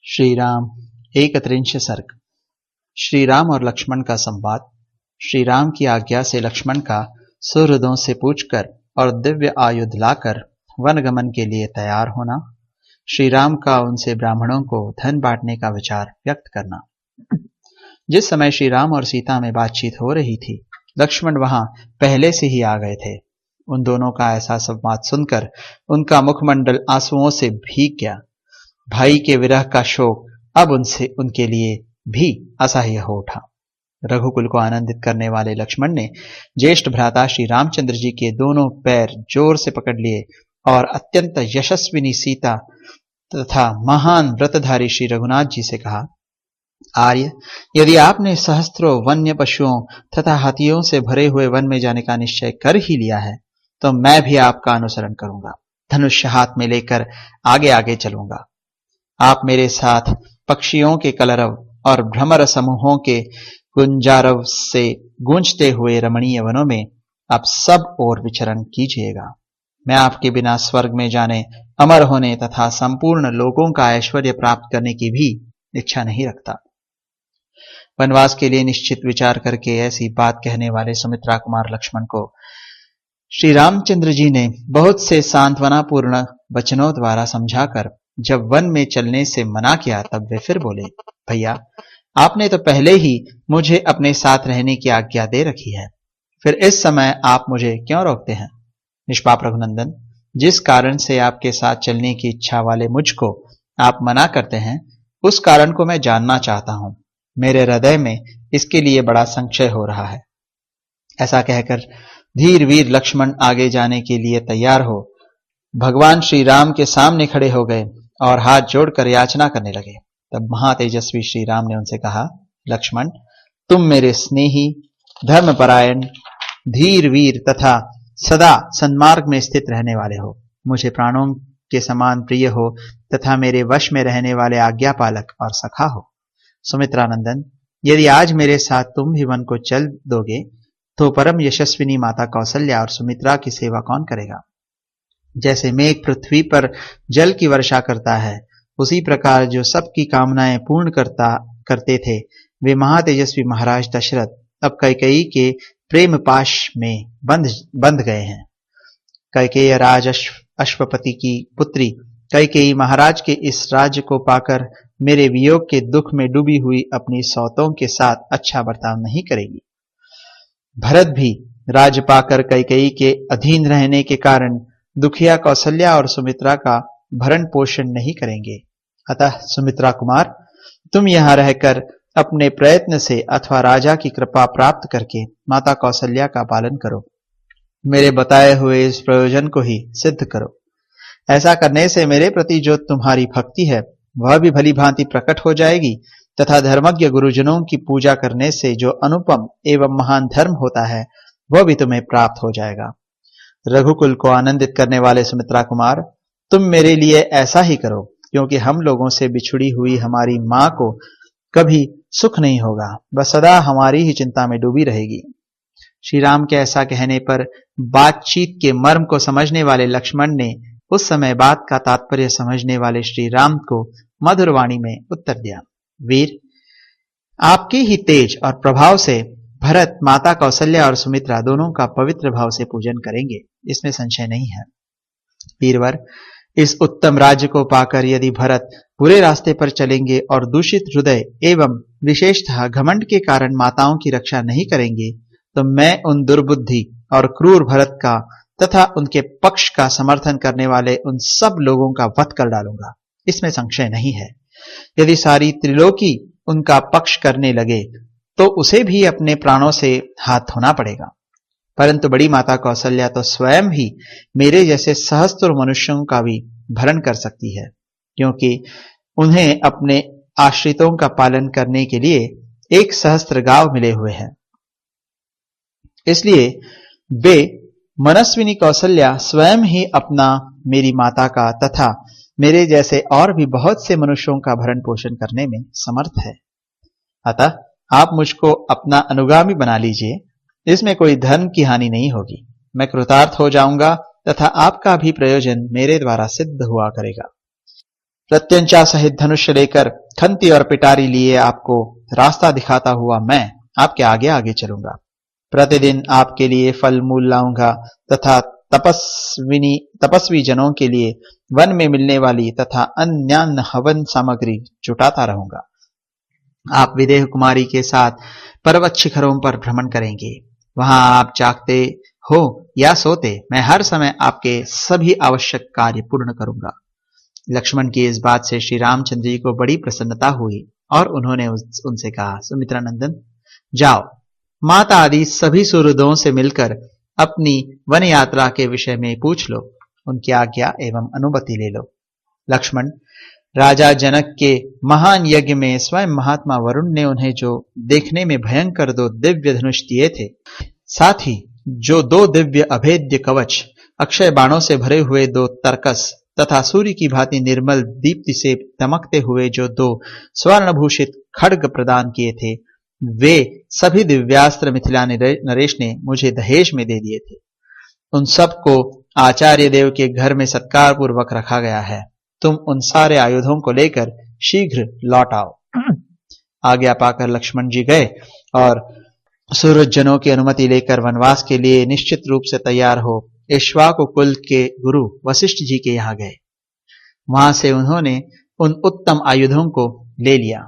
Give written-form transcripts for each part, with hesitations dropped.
श्री राम 31 सर्ग। श्री राम और लक्ष्मण का संवाद। श्री राम की आज्ञा से लक्ष्मण का सुहृदों से पूछकर और दिव्य आयुध लाकर वनगमन के लिए तैयार होना। श्री राम का उनसे ब्राह्मणों को धन बांटने का विचार व्यक्त करना। जिस समय श्री राम और सीता में बातचीत हो रही थी, लक्ष्मण वहां पहले से ही आ गए थे। उन दोनों का ऐसा संवाद सुनकर उनका मुखमंडल आंसुओं से भीग गया। भाई के विरह का शोक अब उनके लिए भी असह्य हो उठा। रघुकुल को आनंदित करने वाले लक्ष्मण ने ज्येष्ठ भ्राता श्री रामचंद्र जी के दोनों पैर जोर से पकड़ लिए और अत्यंत यशस्विनी सीता तथा महान व्रतधारी श्री रघुनाथ जी से कहा, आर्य, यदि आपने सहस्त्रों वन्य पशुओं तथा हाथियों से भरे हुए वन में जाने का निश्चय कर ही लिया है, तो मैं भी आपका अनुसरण करूंगा। धनुष हाथ में लेकर आगे आगे चलूंगा। आप मेरे साथ पक्षियों के कलरव और भ्रमर समूहों के गुंजारव से गूंजते हुए रमणीय वनों में आप सब ओर विचरण कीजिएगा। मैं आपके बिना स्वर्ग में जाने, अमर होने तथा संपूर्ण लोगों का ऐश्वर्य प्राप्त करने की भी इच्छा नहीं रखता। वनवास के लिए निश्चित विचार करके ऐसी बात कहने वाले सुमित्रा कुमार लक्ष्मण को श्री रामचंद्र जी ने बहुत से सांत्वनापूर्ण वचनों द्वारा समझाकर जब वन में चलने से मना किया, तब वे फिर बोले, भैया, आपने तो पहले ही मुझे अपने साथ रहने की आज्ञा दे रखी है, फिर इस समय आप मुझे क्यों रोकते हैं? निष्पाप रघुनंदन, जिस कारण से आपके साथ चलने की इच्छा वाले मुझको आप मना करते हैं, उस कारण को मैं जानना चाहता हूं। मेरे हृदय में इसके लिए बड़ा संशय हो रहा है। ऐसा कहकर धीर वीर लक्ष्मण आगे जाने के लिए तैयार हो भगवान श्री राम के सामने खड़े हो गए और हाथ जोड़कर याचना करने लगे। तब महातेजस्वी श्री राम ने उनसे कहा, लक्ष्मण, तुम मेरे स्नेही, धर्मपरायण, धीर वीर तथा सदा सन्मार्ग में स्थित रहने वाले हो। मुझे प्राणों के समान प्रिय हो तथा मेरे वश में रहने वाले आज्ञा पालक और सखा हो। सुमित्रानंदन, यदि आज मेरे साथ तुम भी वन को चल दोगे, तो परम यशस्विनी माता कौशल्या और सुमित्रा की सेवा कौन करेगा? जैसे मेघ पृथ्वी पर जल की वर्षा करता है, उसी प्रकार जो सबकी कामनाएं पूर्ण करते थे, वे महातेजस्वी महाराज दशरथ अब कैकेयी के प्रेम पाश में बंध गए हैं। कैकेयी राज अश्वपति की पुत्री कैकेयी महाराज के इस राज्य को पाकर मेरे वियोग के दुख में डूबी हुई अपनी सौतों के साथ अच्छा बर्ताव नहीं करेगी। भरत भी राज पाकर कैकेयी के अधीन रहने के कारण दुखिया कौशल्या और सुमित्रा का भरण पोषण नहीं करेंगे। अतः सुमित्रा कुमार, तुम यहां रहकर अपने प्रयत्न से अथवा राजा की कृपा प्राप्त करके माता कौशल्या का पालन करो। मेरे बताए हुए इस प्रयोजन को ही सिद्ध करो। ऐसा करने से मेरे प्रति जो तुम्हारी भक्ति है, वह भी भली भांति प्रकट हो जाएगी तथा धर्मज्ञ गुरुजनों की पूजा करने से जो अनुपम एवं महान धर्म होता है, वह भी तुम्हें प्राप्त हो जाएगा। रघुकुल को आनंदित करने वाले सुमित्रा कुमार, तुम मेरे लिए ऐसा ही करो, क्योंकि हम लोगों से बिछुड़ी हुई हमारी मां को कभी सुख नहीं होगा, वह सदा हमारी ही चिंता में डूबी रहेगी। श्री राम के ऐसा कहने पर बातचीत के मर्म को समझने वाले लक्ष्मण ने उस समय बात का तात्पर्य समझने वाले श्री राम को मधुर वाणी में उत्तर दिया, वीर, आपके ही तेज और प्रभाव से भरत माता कौशल्या और सुमित्रा दोनों का पवित्र भाव से पूजन करेंगे, इसमें संशय नहीं है। वीरवर, इस उत्तम राज्य को पाकर यदि भरत बुरे रास्ते पर चलेंगे और दूषित हृदय एवं विशेषतः घमंड के कारण माताओं की रक्षा नहीं करेंगे, तो मैं उन दुर्बुद्धि और क्रूर भरत का तथा उनके पक्ष का समर्थन करने वाले उन सब लोगों का वध कर डालूंगा, इसमें संशय नहीं है। यदि सारी त्रिलोकी उनका पक्ष करने लगे, तो उसे भी अपने प्राणों से हाथ धोना पड़ेगा। परंतु बड़ी माता कौशल्या तो स्वयं ही मेरे जैसे सहस्त्र मनुष्यों का भी भरण कर सकती है, क्योंकि उन्हें अपने आश्रितों का पालन करने के लिए 1,000 गांव मिले हुए हैं। इसलिए वे मनस्विनी कौशल्या स्वयं ही अपना मेरी माता का तथा मेरे जैसे और भी बहुत से मनुष्यों का भरण पोषण करने में समर्थ है। अतः आप मुझको अपना अनुगामी बना लीजिए, इसमें कोई धर्म की हानि नहीं होगी। मैं कृतार्थ हो जाऊंगा तथा आपका भी प्रयोजन मेरे द्वारा सिद्ध हुआ करेगा। प्रत्यंचा सहित धनुष लेकर खंती और पिटारी लिए आपको रास्ता दिखाता हुआ मैं आपके आगे आगे चलूंगा। प्रतिदिन आपके लिए फल मूल लाऊंगा तथा तपस्वी जनों के लिए वन में मिलने वाली तथा अन्यान्य हवन सामग्री जुटाता रहूंगा। आप विदेह कुमारी के साथ पर्वत शिखरों पर भ्रमण करेंगे। वहां आप जागते हो या सोते, मैं हर समय आपके सभी आवश्यक कार्य पूर्ण करूंगा। लक्ष्मण की इस बात से श्री रामचंद्र जी को बड़ी प्रसन्नता हुई और उन्होंने उनसे कहा, सुमित्रानंदन, जाओ माता आदि सभी सुहृदों से मिलकर अपनी वन यात्रा के विषय में पूछ लो, उनकी आज्ञा एवं अनुमति ले लो। लक्ष्मण, राजा जनक के महान यज्ञ में स्वयं महात्मा वरुण ने उन्हें जो देखने में भयंकर 2 दिव्य धनुष दिए थे, साथ ही जो 2 दिव्य अभेद्य कवच, अक्षय बाणों से भरे हुए 2 तरकस तथा सूर्य की भांति निर्मल दीप्ति से दमकते हुए जो 2 स्वर्णभूषित खड्ग प्रदान किए थे, वे सभी दिव्यास्त्र मिथिला नरेश ने मुझे दहेज में दे दिए थे। उन सब को आचार्य देव के घर में सत्कार पूर्वक रखा गया है। तुम उन सारे आयुधों को लेकर शीघ्र लौट आओ। आज्ञा पाकर लक्ष्मण जी गए और सूरज जनों की अनुमति लेकर वनवास के लिए निश्चित रूप से तैयार हो इक्ष्वाकु कुल के गुरु वशिष्ठ जी के यहाँ गए। वहां से उन्होंने उन उत्तम आयुधों को ले लिया।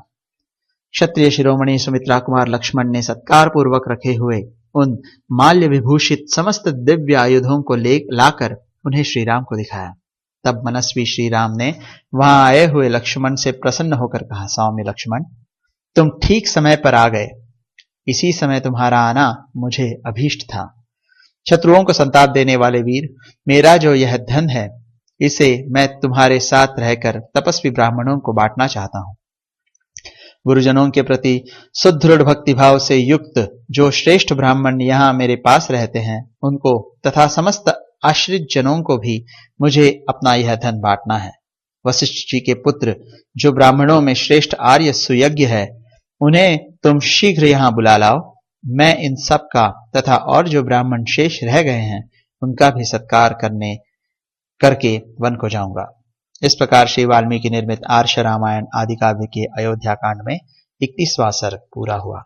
क्षत्रिय शिरोमणि सुमित्रा कुमार लक्ष्मण ने सत्कार पूर्वक रखे हुए उन माल्य विभूषित समस्त दिव्य आयुधों को लाकर उन्हें श्रीराम को दिखाया। तब मनस्वी श्रीराम ने वहां आए हुए लक्ष्मण से प्रसन्न होकर कहा, सौम्य लक्ष्मण, तुम ठीक समय पर आ गए। इसी समय तुम्हारा आना मुझे अभीष्ट था। शत्रुओं को संताप देने वाले वीर, मेरा जो यह धन है, इसे मैं तुम्हारे साथ रहकर तपस्वी ब्राह्मणों को बांटना चाहता हूं। गुरुजनों के प्रति सुदृढ़ भक्तिभाव से युक्त जो श्रेष्ठ ब्राह्मण यहाँ मेरे पास रहते हैं, उनको तथा समस्त आश्रित जनों को भी मुझे अपना यह धन बांटना है। वशिष्ठ जी के पुत्र जो ब्राह्मणों में श्रेष्ठ आर्य सुयज्ञ है, उन्हें तुम शीघ्र यहाँ बुला लाओ। मैं इन सब का तथा और जो ब्राह्मण शेष रह गए हैं, उनका भी सत्कार करके वन को जाऊंगा। इस प्रकार श्री वाल्मीकि निर्मित आर्ष रामायण आदि काव्य के अयोध्या कांड में 31वां सर्ग पूरा हुआ।